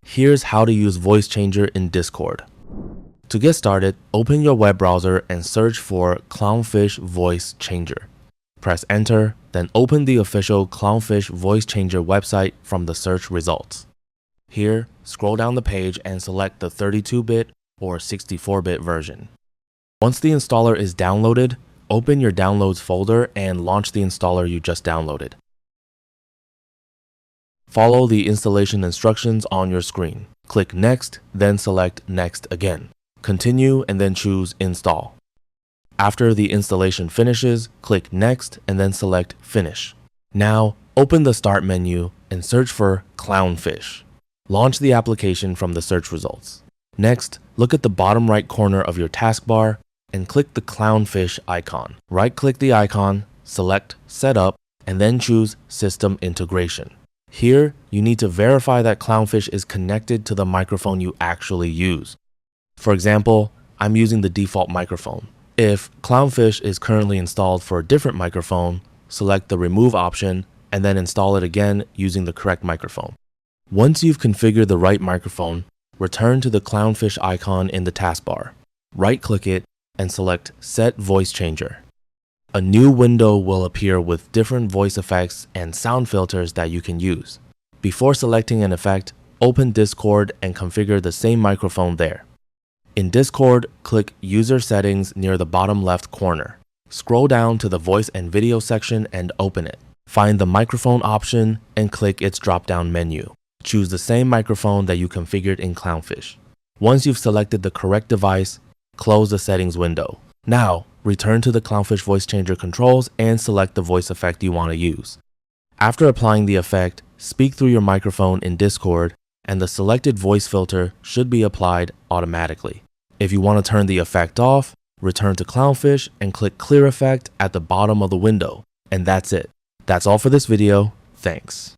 Here's how to use Voice Changer in Discord. To get started, open your web browser and search for Clownfish Voice Changer. Press enter, then open the official Clownfish Voice Changer website from the search results. Here, scroll down the page and select the 32-bit or 64-bit version. Once the installer is downloaded, open your downloads folder and launch the installer you just downloaded. Follow the installation instructions on your screen. Click Next, then select Next again. Continue and then choose Install. After the installation finishes, click Next and then select Finish. Now, open the Start menu and search for Clownfish. Launch the application from the search results. Next, look at the bottom right corner of your taskbar and click the Clownfish icon. Right-click the icon, select Setup, and then choose System Integration. Here, you need to verify that Clownfish is connected to the microphone you actually use. For example, I'm using the default microphone. If Clownfish is currently installed for a different microphone, select the Remove option and then install it again using the correct microphone. Once you've configured the right microphone, return to the Clownfish icon in the taskbar. Right-click it and select Set Voice Changer. A new window will appear with different voice effects and sound filters that you can use. Before selecting an effect, open Discord and configure the same microphone there. In Discord, click User Settings near the bottom left corner. Scroll down to the Voice and Video section and open it. Find the microphone option and click its drop-down menu. Choose the same microphone that you configured in Clownfish. Once you've selected the correct device, close the settings window. Now, return to the Clownfish Voice Changer controls and select the voice effect you want to use. After applying the effect, speak through your microphone in Discord, and the selected voice filter should be applied automatically. If you want to turn the effect off, return to Clownfish and click Clear Effect at the bottom of the window. And that's it. That's all for this video. Thanks.